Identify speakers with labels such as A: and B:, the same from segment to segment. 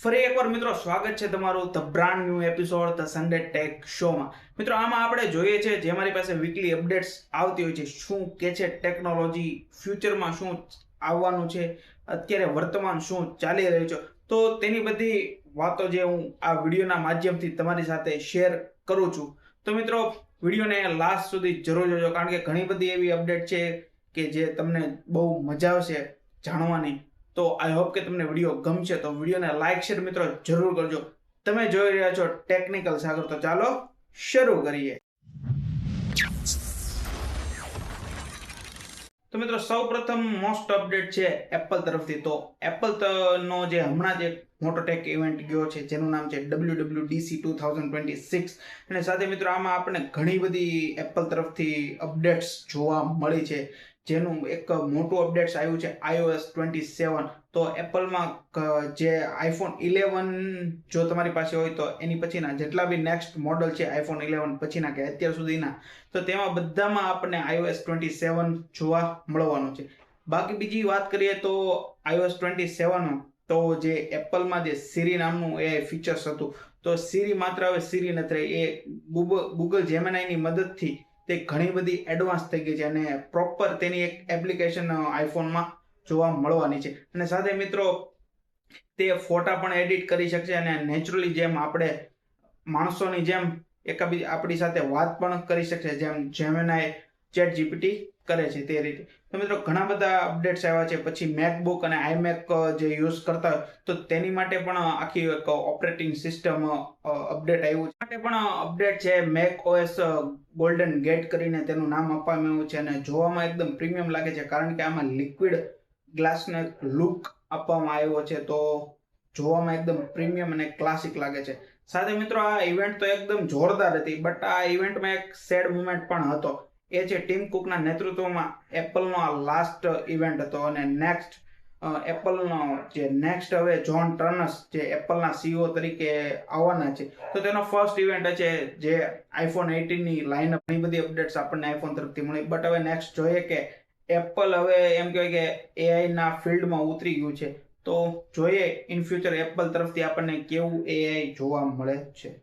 A: ફરી એકવાર મિત્રો સ્વાગત છે તમારું the brand new episode the Sunday tech શોમાં. મિત્રો આમાં આપણે જોઈએ છે જે મારી પાસે વીકલી અપડેટ્સ આવતી હોય છે, શું કે છે ટેકનોલોજી, ફ્યુચરમાં શું આવવાનું છે, અત્યારે વર્તમાન શું ચાલી રહ્યું છે, તો તેની બધી વાતો જે હું આ વિડીયોના માધ્યમથી તમારી સાથે શેર કરું છું. તો મિત્રો વિડીયોને લાસ્ટ સુધી જરૂર જોજો, કારણ કે ઘણી બધી એવી અપડેટ છે કે જે તમને બહુ મજા આવશે જાણવાની. તો આઈ હોપ કે તમને વિડીયો ગમશે. તો વિડીયોને લાઈક શેર મિત્રો જરૂર કરજો. તમે જોઈ રહ્યા છો ટેકનિકલ સાગર. તો ચાલો શરૂ કરીએ. તો મિત્રો સૌપ્રથમ મોસ્ટ અપડેટ છે એપલ તરફથી. તો એપલ નો જે હમણાં જ એક મોટો ટેક ઇવેન્ટ ગયો છે જેનું નામ છે WWDC 2026, અને સાથે મિત્રો આમાં આપણને ઘણી બધી એપલ તરફથી અપડેટ્સ જોવા મળી છે. જેનું એક મોટું અપડેટ્સ આવ્યું છે iOS 27. તો એપલમાં જે આઈફોન 11 જો તમારી પાસે હોય તો એની પછીના જેટલા બી નેક્સ્ટ મોડલ છે આઈફોન 11 પછીના કે અત્યાર સુધીના, તો તેમાં બધામાં આપણને iOS 27 જોવા મળવાનું છે. બાકી બીજી વાત કરીએ તો iOS 27 તો જે એપલમાં જે સિરી નામનું એ ફીચર્સ હતું, તો સિરી માત્ર હવે સિરી નથી રહી, એ ગૂગલ જેમિનાઈની મદદથી તે ઘણી બધી એડવાન્સ થઈ ગઈ છે અને પ્રોપર તેની એક એપ્લિકેશન આઈફોનમાં જોવા મળવાની છે. અને સાથે મિત્રો તે ફોટા પણ એડિટ કરી શકશે અને નેચરલી જેમ આપણે માણસોની જેમ આપણી સાથે વાત પણ કરી શકશે, જેમ જેમિનાઈ ચેટ જીપીટી કરે છે તે રીતે. તો મિત્રો ઘણા બધા અપડેટ્સ આવ્યા છે. પછી મેકબુક અને આઈમેક જે યુઝ કરતા હોય તો તેની માટે પણ આખી એક ઓપરેટિંગ સિસ્ટમ અપડેટ આવ્યું છે. માટે પણ અપડેટ છે મેક ઓએસ ગોલ્ડન ગેટ કરીને તેનું નામ આપવામાં આવ્યું છે, અને જોવામાં એકદમ પ્રીમિયમ લાગે છે કારણ કે આમાં લિક્વિડ ગ્લાસને લુક આપવામાં આવ્યો છે. તો જોવામાં એકદમ પ્રીમિયમ અને ક્લાસિક લાગે છે. સાથે મિત્રો આ ઇવેન્ટ તો એકદમ જોરદાર હતી, બટ આ ઇવેન્ટમાં એક સેડ મુમેન્ટ પણ હતો. એ છે ટીમ કુકના નેતૃત્વમાં એપલનો આ લાસ્ટ ઇવેન્ટ હતો, અને એપલનો જે નેક્સ્ટ હવે જોન ટર્નસ જે એપલના CEO તરીકે આવવાના છે, તો તેનો ફર્સ્ટ ઇવેન્ટ છે જે આઈફોન 18 ની લાઇનઅપ. ઘણી બધી અપડેટ્સ આપણને આઈફોન તરફથી મળી, બટ હવે નેક્સ્ટ જોઈએ કે એપલ હવે એમ કહેવાય કે એઆઈ ના ફિલ્ડમાં ઉતરી ગયું છે. તો જોઈએ ઇન ફ્યુચર એપલ તરફથી આપણને કેવું એઆઈ જોવા મળે છે.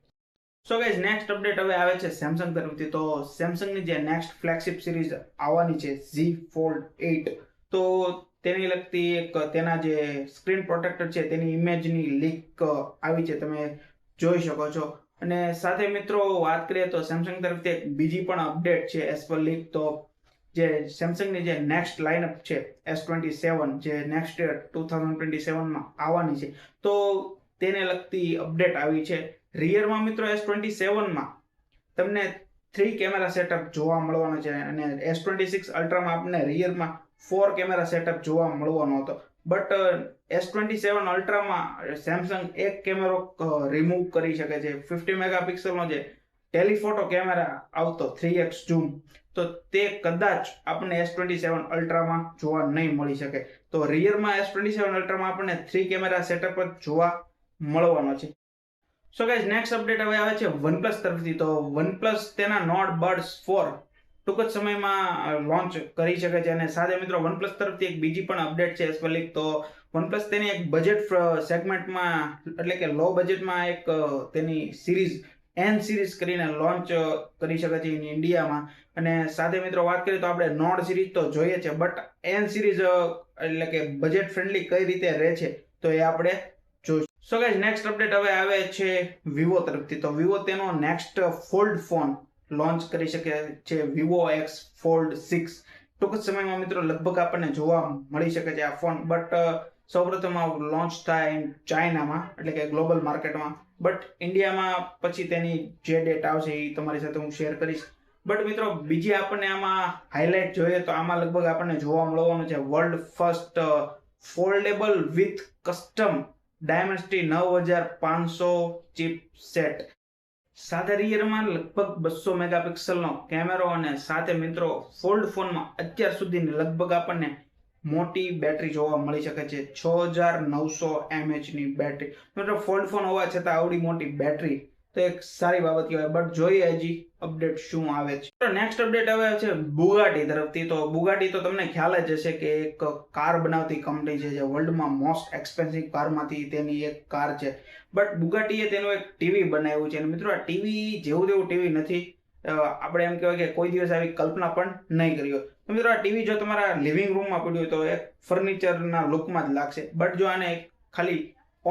A: સો ગાઈઝ નેક્સ્ટ અપડેટ હવે આવે છે સેમસંગ તરફથી. તો સેમસંગની જે નેક્સ્ટ ફ્લેગશિપ સિરીઝ આવવાની છે Z Fold 8, તો તેની લગતી એક તેના જે સ્ક્રીન પ્રોટેક્ટર છે તેની ઇમેજની લીક આવી છે, તમે જોઈ શકો છો. અને સાથે મિત્રો વાત કરીએ તો સેમસંગ તરફથી એક બીજી પણ અપડેટ છે એઝ પર લીક. તો જે સેમસંગની જે નેક્સ્ટ લાઇનઅપ છે S27 જે નેક્સ્ટ 2027માં આવવાની છે, તો તેને લગતી અપડેટ આવી છે. રિયરમાં મિત્રો S27માં તમને 3 કેમેરા સેટઅપ જોવા મળવાનો છે, અને S26 અલ્ટ્રામાં આપણને રિયરમાં 4 કેમેરા સેટઅપ જોવા મળવાનો હતો. બટ S27 અલ્ટ્રામાં સેમસંગ એક કેમેરો રિમૂવ કરી શકે છે. 50 મેગાપિક્સલનો જે ટેલિફોટો કેમેરા આવતો 3x ઝૂમ, તો તે કદાચ આપણને S27 અલ્ટ્રામાં જોવા નહીં મળી શકે. તો રિયરમાં S27 અલ્ટ્રામાં આપણને 3 કેમેરા સેટઅપ જ જોવા મળવાનો છે. સો ગાઈઝ નેક્સ્ટ અપડેટ હવે આવે છે વનપ્લસ તરફથી. તો વનપ્લસ તેના નોટ બડ્સ 4 ટૂંક જ સમયમાં લોન્ચ કરી શકે છે. અને સાથે મિત્રો વનપ્લસ તરફથી એક બીજી પણ અપડેટ છે એસ્પેલિક. તો વનપ્લસ તેની એક બજેટ સેગમેન્ટમાં, એટલે કે લો બજેટમાં એક તેની સિરીઝ એન સિરીઝ કરીને લોન્ચ કરી શકે છે ઇન્ડિયામાં. અને સાથે મિત્રો વાત કરીએ તો આપણે નોડ સિરીઝ તો જોઈએ છે, બટ એન સિરીઝ એટલે કે બજેટ ફ્રેન્ડલી કઈ રીતે રહે છે તો એ આપણે જોઈશું. સો ગાઈઝ નેક્સ્ટ અપડેટ હવે આવે છે વિવો તરફથી. તો વિવો તેનો નેક્સ્ટ ફોલ્ડ ફોન લોન્ચ કરી શકે છે, વિવો X Fold 6. ટૂંક જ સમયમાં મિત્રો લગભગ આપણને જોવા મળી શકે છે આ ફોન, બટ સૌપ્રથમ આ લોન્ચ થાય ચાઇનામાં, એટલે કે ગ્લોબલ માર્કેટમાં. બટ ઇન્ડિયામાં પછી તેની જે ડેટ આવશે એ તમારી સાથે હું શેર કરીશ. બટ મિત્રો બીજી આપણને આમાં હાઇલાઇટ જોઈએ તો આમાં લગભગ આપણને જોવા મળવાનું છે world first foldable with custom ડાયમેન્સિટી 9500 chipset. સાથે રિયરમાં લગભગ 200 મેગાપિક્સલનો કેમેરો, અને સાથે મિત્રો ફોલ્ડ ફોનમાં અત્યાર સુધીની લગભગ આપણને મોટી બેટરી જોવા મળી શકે છે, 6900 mAh ની બેટરી. મિત્રો ફોલ્ડ ફોન હોવા છતાં આવડી મોટી બેટરી તો એક સારી બાબત કહેવાય. બટ જોઈએ હજી અપડેટ શું આવે છે. તો નેક્સ્ટ અપડેટ આવે છે બુગાટી તરફથી. તો બુગાટી તો તમને ખ્યાલ જ હશે કે એક કાર બનાવતી કંપની છે, જે વર્લ્ડમાં મોસ્ટ એક્સપેન્સિવ કારમાંથી તેની એક કાર છે. બટ બુગાટીએ તેનું એક ટીવી બનાવ્યું છે. અને મિત્રો આ ટીવી જેવું તેવું ટીવી નથી. આપણે એમ કહેવાય કે કોઈ દિવસ આવી કલ્પના પણ નહીં કરી હોય. તો મિત્રો આ ટીવી જો તમારા લિવિંગ રૂમમાં પડ્યું હોય તો એક ફર્નિચરના લુકમાં જ લાગશે. બટ જો આને ખાલી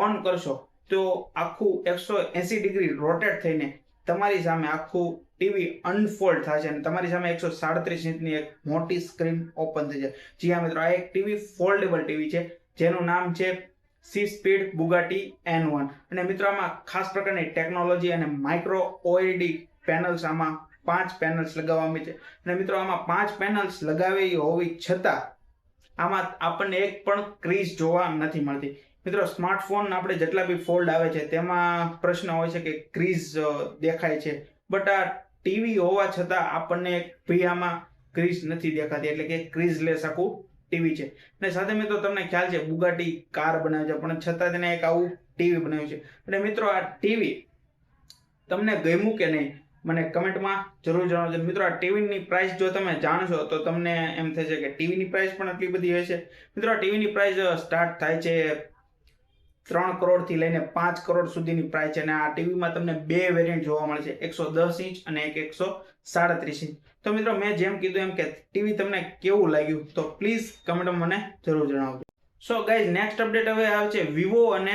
A: ઓન કરશો તો આખું 180 ડિગ્રી રોટેટ થઈને તમારી સામે આખું ટીવી અનફોલ્ડ થશે અને તમારી સામે 137 ઇંચની એક મોટી સ્ક્રીન ઓપન થઈ જાય. જી હા મિત્રો, આ એક ટીવી ફોલ્ડેબલ ટીવી છે જેનું નામ છે C-Speed બુગાટી N1. અને મિત્રો આમાં ખાસ પ્રકારની ટેકનોલોજી અને માઇક્રો OLED પેનલ્સ, આમાં 5 પેનલ્સ લગાવવામાં છે. અને મિત્રો આમાં 5 પેનલ્સ લગાવી હોવી છતાં આમાં આપણને એક પણ ક્રીઝ જોવા નથી મળતી. મિત્રો સ્માર્ટફોન આપણે જેટલા બી ફોલ્ડ આવે છે તેમાં પ્રશ્ન હોય છે કે ક્રીઝ દેખાય છે. બટ આ ટીવી હોવા છતાં આપણને આમાં ક્રીઝ નથી દેખાતી, એટલે કે ક્રીઝલેસ આખું ટીવી છે. અને સાથે મિત્રો તમને ખ્યાલ છે બુગાટી કાર બનાવે છે, પણ છતાં તેને એક આવું ટીવી બનાવ્યું છે. અને મિત્રો આ ટીવી તમને ગમ્યું કે નહીં મને કમેન્ટમાં જરૂર જણાવજો. મિત્રો આ ટીવીની પ્રાઇસ જો તમે જાણશો તો તમને એમ થશે કે ટીવીની પ્રાઇસ પણ આટલી બધી હશે. મિત્રો આ ટીવીની પ્રાઇસ સ્ટાર્ટ થાય છે 3 કરોડથી લઈને 5 કરોડ સુધીની પ્રાઇસ છે. અને આ ટીવીમાં તમને 2 વેરિયન્ટ જોવા મળે છે, 110 ઇંચ અને એક 137 ઇંચ. તો મિત્રો મેં જેમ કીધું એમ કે ટીવી તમને કેવું લાગ્યું તો પ્લીઝ કમેન્ટમાં મને જરૂર જણાવજો. સો ગાઈઝ, નેક્સ્ટ અપડેટ હવે આવે છે વિવો અને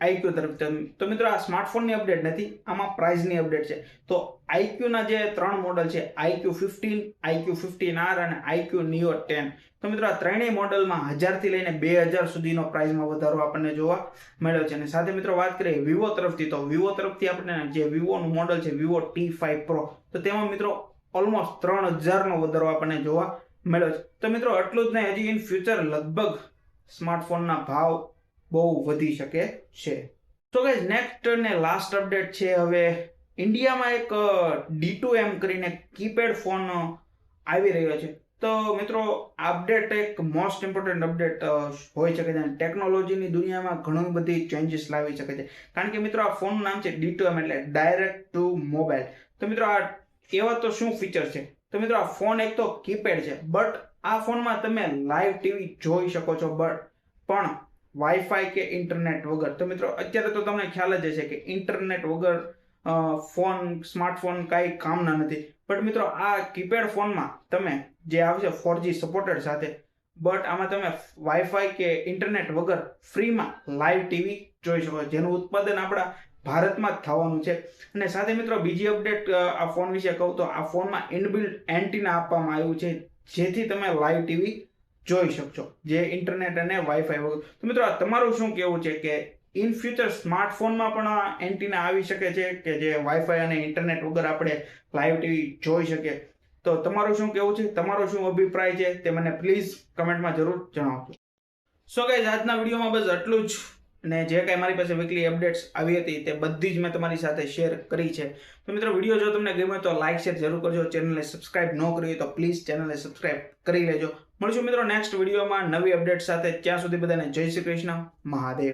A: IQ તરફથી. તો મિત્રો આ સ્માર્ટફોનની અપડેટ નથી, આમાં પ્રાઇસની અપડેટ છે. તો IQના જે 3 મોડલ છે, IQ15, IQ15R અને IQ Neo 10. તો મિત્રો આ ત્રણેય મોડલમાં 1000 થી લઈને 2000 સુધીનો પ્રાઇસમાં વધારો આપણને જોવા મળ્યો છે. અને સાથે મિત્રો વાત કરીએ વિવો તરફથી, તો વિવો તરફથી આપણે જે વિવોનું મોડલ છે વિવો T5 Pro, તો તેમાં મિત્રો ઓલમોસ્ટ 3000નો વધારો આપણને જોવા મળ્યો છે. તો મિત્રો આટલું જ નહીં, હજી ઇન ફ્યુચર લગભગ સ્માર્ટફોનના ભાવ બહુ વધી શકે છે. તો ગાઈઝ નેક્સ્ટ ને લાસ્ટ અપડેટ છે હવે ઇન્ડિયામાં એક D2M કરીને કીપેડ ફોન આવી રહ્યો છે. તો મિત્રો અપડેટ એક મોસ્ટ ઇમ્પોર્ટન્ટ અપડેટ હોઈ શકે છે. ટેકનોલોજીની દુનિયામાં ઘણી બધી ચેન્જીસ લાવી શકે છે. કારણ કે મિત્રો આ ફોનનું નામ છે D2M એટલે ડાયરેક્ટ ટુ મોબાઈલ. તો મિત્રો આ એવા તો શું ફીચર છે? તો મિત્રો આ ફોન એક તો કીપેડ છે, બટ આ ફોનમાં તમે લાઈવ ટીવી જોઈ શકો છો, પણ વાઈફાઈ કે ઇન્ટરનેટ વગર. તો મિત્રો અત્યારે તો તમને ખ્યાલ જ હશે કે ઇન્ટરનેટ વગર સ્માર્ટફોન કાંઈ કામના નથી. બટ મિત્રો આ કીપેડ ફોનમાં તમે જે આવશે 4G સપોર્ટેડ સાથે, બટ આમાં તમે વાઈફાઈ કે ઇન્ટરનેટ વગર ફ્રીમાં લાઈવ ટીવી જોઈ શકો, જેનું ઉત્પાદન આપણા ભારતમાં જ થવાનું છે. અને સાથે મિત્રો બીજી અપડેટ આ ફોન વિશે કહું તો આ ફોનમાં ઇનબિલ્ટ એન્ટીના આપવામાં આવ્યું છે, જેથી તમે લાઈવ ટીવી જોઈ શકશો, જે ઇન્ટરનેટ અને વાઈફાઈ વગર. તો મિત્રો તમારું શું કહેવું છે કે ઇન ફ્યુચર સ્માર્ટફોનમાં પણ એન્ટીના આવી શકે છે કે જે વાઈફાઈ અને ઇન્ટરનેટ વગર આપણે લાઈવ ટીવી જોઈ શકીએ? તો તમારું શું કહેવું છે, તમારો શું અભિપ્રાય છે તે મને પ્લીઝ કમેન્ટમાં જરૂર જણાવજો. સો ગાઈઝ આજના વિડીયોમાં બસ આટલું જ. અને જે કાંઈ મારી પાસે વીકલી અપડેટ્સ આવી હતી તે બધી જ મેં તમારી સાથે શેર કરી છે. તો મિત્રો વિડીયો જો તમને ગમ્યો તો લાઈક શેર જરૂર કરજો. ચેનલને સબસ્ક્રાઇબ ન કરી હોય તો પ્લીઝ ચેનલને સબસ્ક્રાઇબ કરી લેજો. મળશું મિત્રો નેક્સ્ટ વિડીયોમાં નવી અપડેટ સાથે. ત્યાં સુધી બધાને જય શ્રી કૃષ્ણ, મહાદેવ.